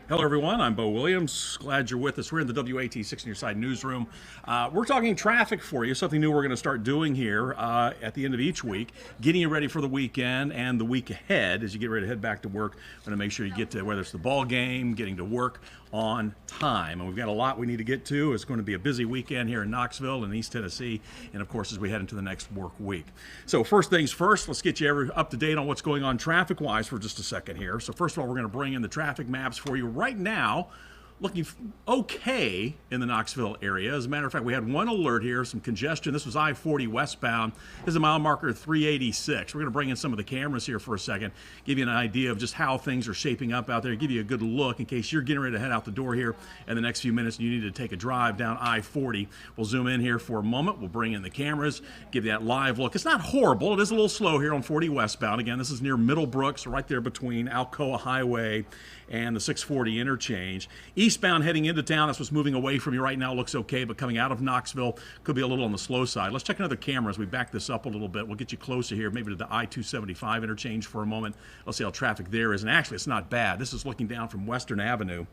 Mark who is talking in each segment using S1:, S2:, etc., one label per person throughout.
S1: Hello, everyone. I'm Bo Williams. Glad you're with us. We're in the WATE 6 on Your Side newsroom. We're talking traffic for you, something new we're going to start doing here at the end of each week, getting you ready for the weekend and the week ahead as you get ready to head back to work. We're going to make sure you get to, whether it's the ball game, getting to work on time. And we've got a lot we need to get to. It's going to be a busy weekend here in Knoxville and East Tennessee, and of course, as we head into the next work week. So, first things first, let's get you up to date on what's going on traffic wise for just a second here. So, first of all, we're going to bring in the traffic maps for you right now. Looking okay in the Knoxville area. As a matter of fact, we had one alert here, some congestion. This was I-40 westbound. This is a mile marker 386. We're going to bring in some of the cameras here for a second, give you an idea of just how things are shaping up out there, give you a good look in case you're getting ready to head out the door here in the next few minutes and you need to take a drive down I-40. We'll zoom in here for a moment. We'll bring in the cameras, give you that live look. It's not horrible. It is a little slow here on 40 westbound. Again, this is near Middlebrook, so right there between Alcoa Highway and the 640 interchange. Eastbound heading into town, that's what's moving away from you right now, looks okay, but coming out of Knoxville could be a little on the slow side. Let's check another camera as we back this up a little bit. We'll get you closer here, maybe to the I-275 interchange for a moment. Let's see how traffic there is. And actually, it's not bad. This is looking down from Western Avenue.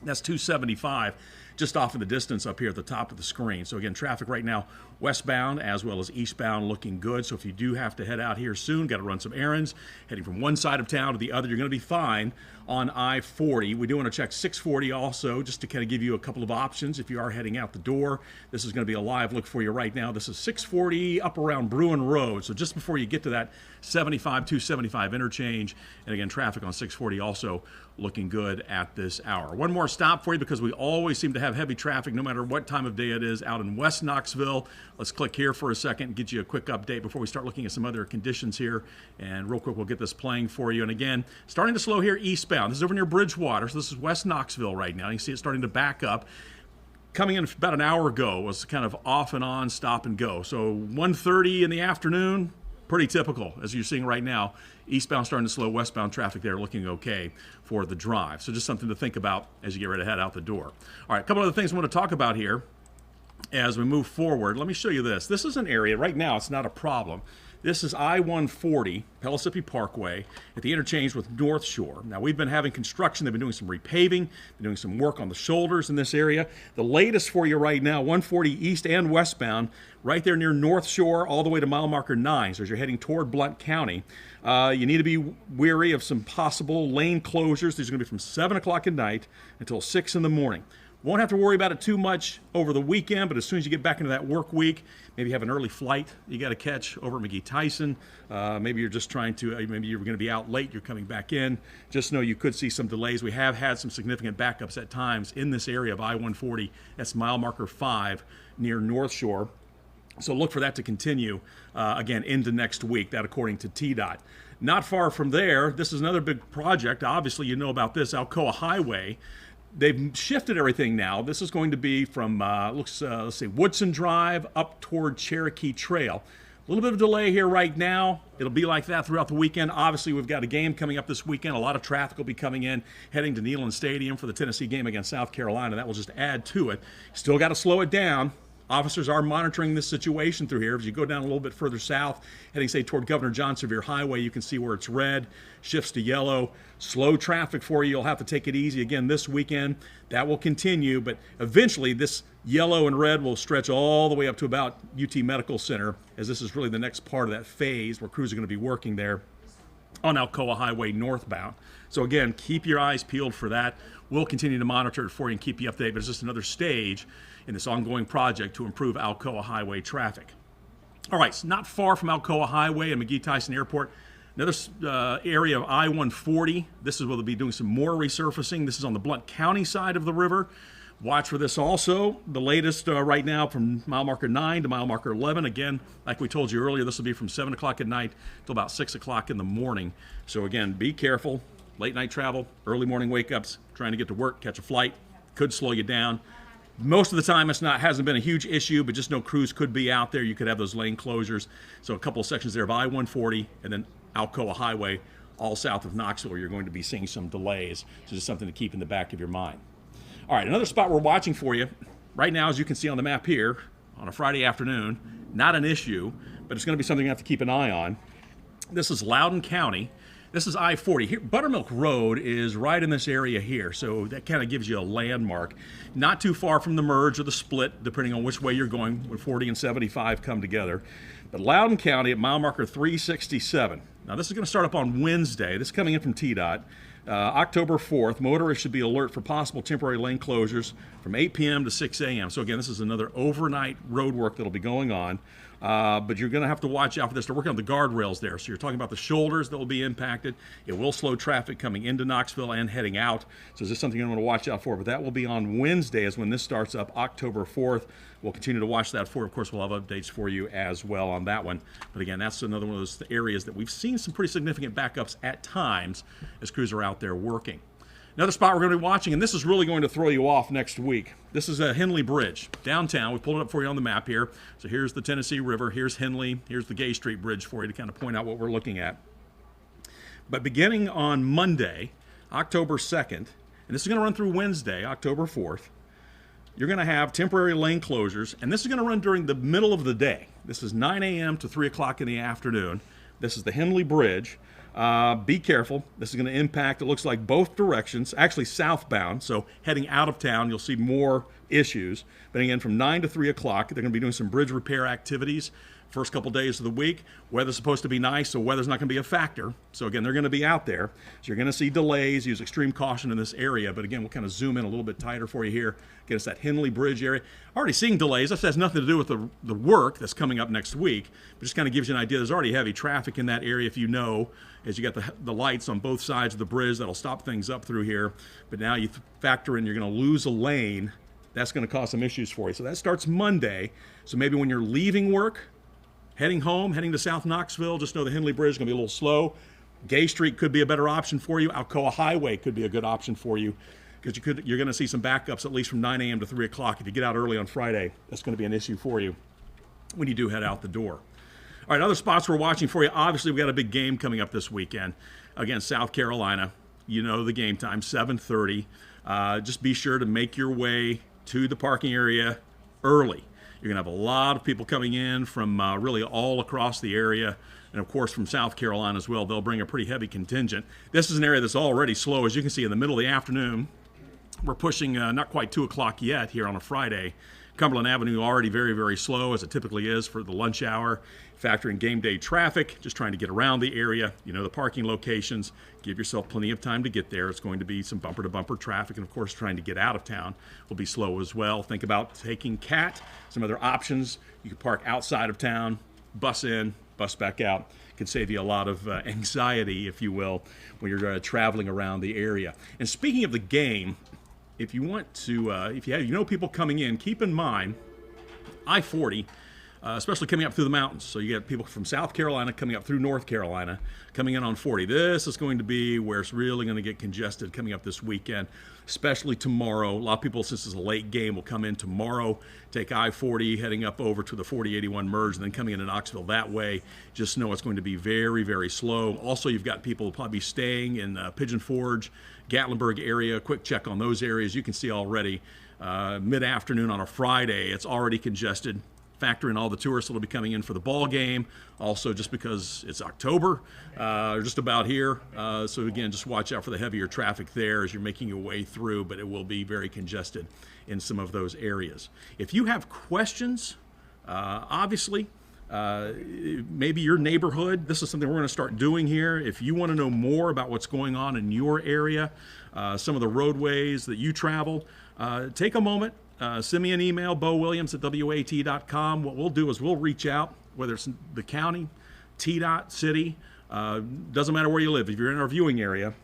S1: That's 275 just off in the distance up here at the top of the screen. So again, traffic right now westbound as well as eastbound looking good. So if you do have to head out here soon, got to run some errands, heading from one side of town to the other, you're going to be fine on I-40. We do want to check 640 also, just to kind of give you a couple of options if you are heading out the door. This is going to be a live look for you right now. This is 640 up around Bruin Road. So just before you get to that 275 interchange. And again, traffic on 640 also looking good at this hour. One more stop for you because we always seem to have heavy traffic no matter what time of day it is out in West Knoxville. Let's click here for a second and get you a quick update before we start looking at some other conditions here. And real quick, we'll get this playing for you. And again, starting to slow here eastbound. This is over near Bridgewater. So this is West Knoxville right now. You can see it starting to back up. Coming in about an hour ago was kind of off and on, stop and go. So 1:30 in the afternoon, pretty typical, as you're seeing right now. Eastbound starting to slow, westbound traffic there looking okay for the drive. So just something to think about as you get ready to head out the door. All right, a couple other things I want to talk about here as we move forward. Let me show you this. This is an area, right now it's not a problem. This is I-140, Pellissippi Parkway, at the interchange with North Shore. Now, we've been having construction. They've been doing some repaving, been doing some work on the shoulders in this area. The latest for you right now, 140 east and westbound, right there near North Shore, all the way to mile marker 9. So as you're heading toward Blount County, you need to be wary of some possible lane closures. These are going to be from 7 o'clock at night until 6 in the morning. Won't have to worry about it too much over the weekend, but as soon as you get back into that work week, maybe you have an early flight you got to catch over at McGee-Tyson. Maybe you're just trying to, maybe you're going to be out late, you're coming back in. Just know you could see some delays. We have had some significant backups at times in this area of I-140. That's mile marker 5 near North Shore. So look for that to continue, again, into next week, that according to TDOT. Not far from there, this is another big project. Obviously, you know about this, Alcoa Highway. They've shifted everything now. This is going to be from, let's say, Woodson Drive up toward Cherokee Trail. A little bit of delay here right now. It'll be like that throughout the weekend. Obviously, we've got a game coming up this weekend. A lot of traffic will be coming in, heading to Neyland Stadium for the Tennessee game against South Carolina. That will just add to it. Still got to slow it down. Officers are monitoring this situation through here. As you go down a little bit further south, heading, say, toward Governor John Sevier Highway, you can see where it's red, shifts to yellow. Slow traffic for you. You'll have to take it easy again this weekend. That will continue, but eventually this yellow and red will stretch all the way up to about UT Medical Center, as this is really the next part of that phase where crews are going to be working there on Alcoa Highway northbound. So again, keep your eyes peeled for that. We'll continue to monitor it for you and keep you updated, but it's just another stage in this ongoing project to improve Alcoa Highway traffic. All right, so not far from Alcoa Highway and McGee-Tyson Airport, another area of I-140. This is where they'll be doing some more resurfacing. This is on the Blount County side of the river. Watch for this also. The latest right now from mile marker 9 to mile marker 11. Again, like we told you earlier, this will be from 7 o'clock at night till about 6 o'clock in the morning. So again, be careful. Late night travel, early morning wake-ups, trying to get to work, catch a flight, could slow you down. Most of the time, hasn't been a huge issue, but just know crews could be out there. You could have those lane closures. So a couple of sections there of I-140 and then Alcoa Highway, all south of Knoxville, where you're going to be seeing some delays. So just something to keep in the back of your mind. All right, another spot we're watching for you right now, as you can see on the map here, on a Friday afternoon, not an issue, but it's going to be something you have to keep an eye on. This is Loudoun County. This is I-40. Here, Buttermilk Road is right in this area here, so that kind of gives you a landmark. Not too far from the merge or the split, depending on which way you're going, when 40 and 75 come together. But Loudoun County at mile marker 367. Now this is going to start up on Wednesday. This is coming in from TDOT. October 4th, motorists should be alert for possible temporary lane closures from 8 p.m. to 6 a.m. So again, this is another overnight road work that'll be going on. But you're going to have to watch out for this. They're working on the guardrails there. So you're talking about the shoulders that will be impacted. It will slow traffic coming into Knoxville and heading out. So this is something you want to watch out for. But that will be on Wednesday is when this starts up, October 4th. We'll continue to watch that for. Of course, we'll have updates for you as well on that one. But again, that's another one of those areas that we've seen some pretty significant backups at times as crews are out there working. Another spot we're going to be watching, and this is really going to throw you off next week. This is Henley Bridge, downtown. We pulled it up for you on the map here. So here's the Tennessee River, here's Henley, here's the Gay Street Bridge for you to kind of point out what we're looking at. But beginning on Monday, October 2nd, and this is going to run through Wednesday, October 4th, you're going to have temporary lane closures, and this is going to run during the middle of the day. This is 9 a.m. to 3 o'clock in the afternoon. This is the Henley Bridge. Be careful. This is going to impact, it looks like, both directions, actually southbound. So heading out of town, you'll see more issues. But again, from 9 to 3 o'clock, they're going to be doing some bridge repair activities. First couple days of the week, weather's supposed to be nice, so weather's not going to be a factor. So again, they're going to be out there. So you're going to see delays. Use extreme caution in this area. But again, we'll kind of zoom in a little bit tighter for you here. Get us that Henley Bridge area. Already seeing delays. That has nothing to do with the work that's coming up next week. But just kind of gives you an idea. There's already heavy traffic in that area, if you know, as you got the lights on both sides of the bridge. That'll stop things up through here. But now you factor in you're going to lose a lane. That's going to cause some issues for you. So that starts Monday. So maybe when you're leaving work, heading home, heading to South Knoxville, just know the Henley Bridge is going to be a little slow. Gay Street could be a better option for you. Alcoa Highway could be a good option for you because you're going to see some backups at least from 9 a.m. to 3 o'clock. If you get out early on Friday, that's going to be an issue for you when you do head out the door. All right, other spots we're watching for you. Obviously, we've got a big game coming up this weekend against South Carolina. You know the game time, 7:30. Just be sure to make your way to the parking area early. You're going to have a lot of people coming in from really all across the area, and of course from South Carolina as well. They'll bring a pretty heavy contingent. This is an area that's already slow. As you can see, in the middle of the afternoon, we're pushing not quite 2 o'clock yet here on a Friday. Cumberland Avenue already very, very slow, as it typically is for the lunch hour. Factor in game day traffic, just trying to get around the area. You know the parking locations. Give yourself plenty of time to get there. It's going to be some bumper-to-bumper traffic, and of course trying to get out of town will be slow as well. Think about taking CAT, some other options. You can park outside of town, bus in, bus back out. Can save you a lot of anxiety, if you will, when you're traveling around the area. And speaking of the game, if you want to, if you know people coming in, keep in mind I-40, especially coming up through the mountains. So you get people from South Carolina coming up through North Carolina, coming in on 40. This is going to be where it's really going to get congested coming up this weekend, especially tomorrow. A lot of people, since it's a late game, will come in tomorrow, take I-40, heading up over to the 4081 merge, and then coming into Knoxville that way. Just know it's going to be very, very slow. Also, you've got people who will probably be staying in Pigeon Forge, Gatlinburg area. Quick check on those areas. You can see already mid-afternoon on a Friday, it's already congested. Factor in all the tourists that will be coming in for the ball game. Also, just because it's October, just about here. So again, just watch out for the heavier traffic there as you're making your way through, but it will be very congested in some of those areas. If you have questions, obviously, maybe your neighborhood, this is something we're going to start doing here. If you want to know more about what's going on in your area, some of the roadways that you travel, take a moment. Send me an email, bowilliams@wat.com. What we'll do is we'll reach out, whether it's the county, TDOT, city, doesn't matter where you live. If you're in our viewing area,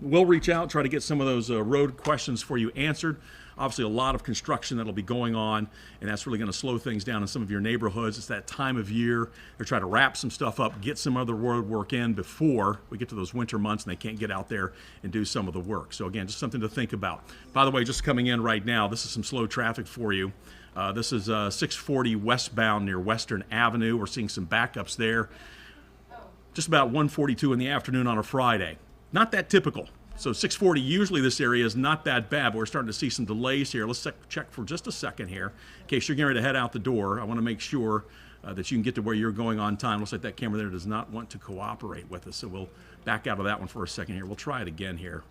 S1: we'll reach out, try to get some of those road questions for you answered. Obviously, a lot of construction that'll be going on, and that's really going to slow things down in some of your neighborhoods. It's that time of year. They're trying to wrap some stuff up, get some other road work in before we get to those winter months and they can't get out there and do some of the work. So again, just something to think about. By the way, just coming in right now, this is some slow traffic for you. This is 640 westbound near Western Avenue. We're seeing some backups there. Just about 1:42 in the afternoon on a Friday. Not that typical. So 640, usually this area is not that bad, but we're starting to see some delays here. Let's check for just a second here. In case you're getting ready to head out the door, I want to make sure that you can get to where you're going on time. Looks like that camera there does not want to cooperate with us, so we'll back out of that one for a second here. We'll try it again here.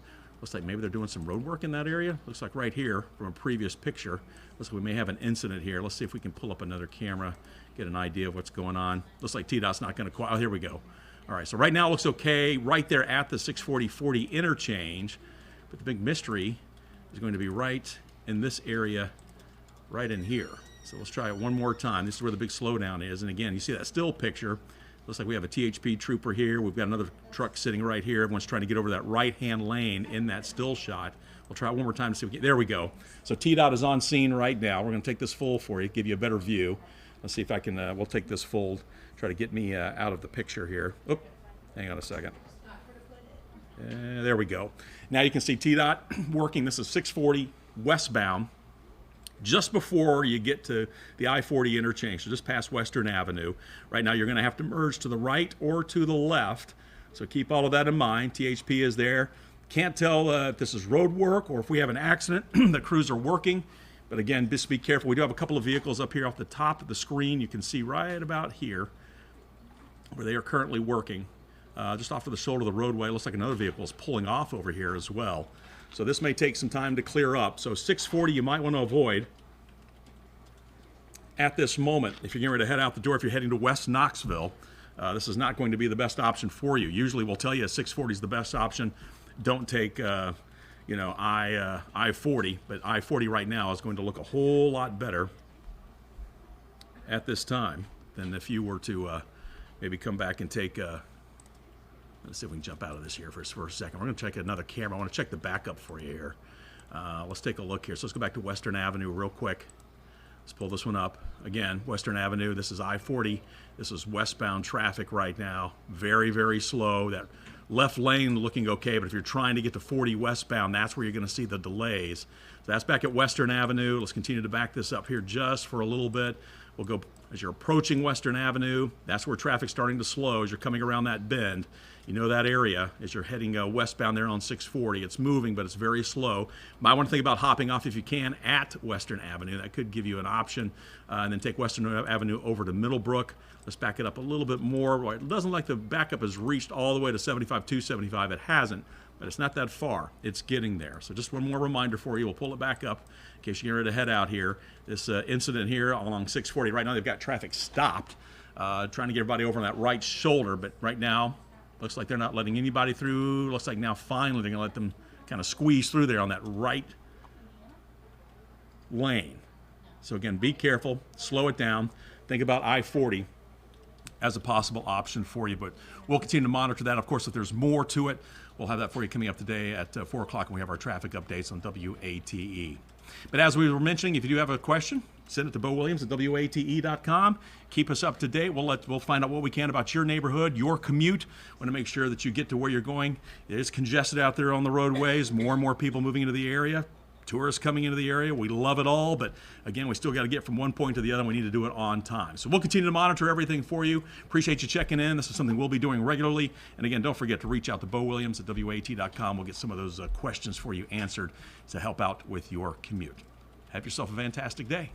S1: Looks like maybe they're doing some road work in that area. Looks like right here from a previous picture. Looks like we may have an incident here. Let's see if we can pull up another camera, get an idea of what's going on. Looks like TDOT's not going to quite. Oh, here we go. All right, so right now it looks okay right there at the 640-40 interchange. But the big mystery is going to be right in this area, right in here. So let's try it one more time. This is where the big slowdown is. And again, you see that still picture. Looks like we have a THP trooper here. We've got another truck sitting right here. Everyone's trying to get over that right-hand lane in that still shot. We'll try it one more time to see if we can. There we go. So TDOT is on scene right now. We're going to take this full for you, give you a better view. Let's see if I can, we'll take this full, try to get me out of the picture here. Oop, hang on a second. There we go. Now you can see TDOT working. This is 640 westbound. Just before you get to the I-40 interchange, so just past Western Avenue. Right now you're going to have to merge to the right or to the left, so keep all of that in mind. THP is there. Can't tell if this is road work or if we have an accident. The crews are working, but again, just be careful. We do have a couple of vehicles up here off the top of the screen. You can see right about here where they are currently working. Just off to the shoulder of the roadway. Looks like another vehicle is pulling off over here as well. So this may take some time to clear up. So 640 you might want to avoid at this moment. If you're getting ready to head out the door, if you're heading to West Knoxville, this is not going to be the best option for you. Usually we'll tell you 640 is the best option. Don't take, I-40, but I-40 right now is going to look a whole lot better at this time than if you were to maybe come back and take let's see if we can jump out of this here for a second. We're going to check another camera. I want to check the backup for you here. Let's take a look here. So let's go back to Western Avenue real quick. Let's pull this one up. Again, Western Avenue. This is I-40. This is westbound traffic right now. Very, very slow. That left lane looking okay, but if you're trying to get to 40 westbound, that's where you're going to see the delays. So that's back at Western Avenue. Let's continue to back this up here just for a little bit. We'll go as you're approaching Western Avenue. That's where traffic's starting to slow as you're coming around that bend. You know that area as you're heading westbound there on 640. It's moving, but it's very slow. Might want to think about hopping off if you can at Western Avenue. That could give you an option. And then take Western Avenue over to Middlebrook. Let's back it up a little bit more. It doesn't like the backup has reached all the way to 75, 275. It hasn't, but it's not that far. It's getting there. So just one more reminder for you. We'll pull it back up in case you're ready to head out here. This incident here along 640. Right now they've got traffic stopped, trying to get everybody over on that right shoulder, but right now looks like they're not letting anybody through. Looks like now finally they're going to let them kind of squeeze through there on that right lane. So again, be careful, slow it down. Think about I-40 as a possible option for you, but we'll continue to monitor that. Of course, if there's more to it, we'll have that for you coming up today at 4 o'clock when we have our traffic updates on WATE. But as we were mentioning, if you do have a question, send it to Bo Williams at WATE.com. Keep us up to date. We'll find out what we can about your neighborhood, your commute. Want to make sure that you get to where you're going. It is congested out there on the roadways. More and more people moving into the area. Tourists coming into the area. We love it all, but again, we still got to get from one point to the other. We need to do it on time. So we'll continue to monitor everything for you. Appreciate you checking in. This is something we'll be doing regularly. And again, don't forget to reach out to Bo Williams at WAT.com. We'll get some of those questions for you answered to help out with your commute. Have yourself a fantastic day.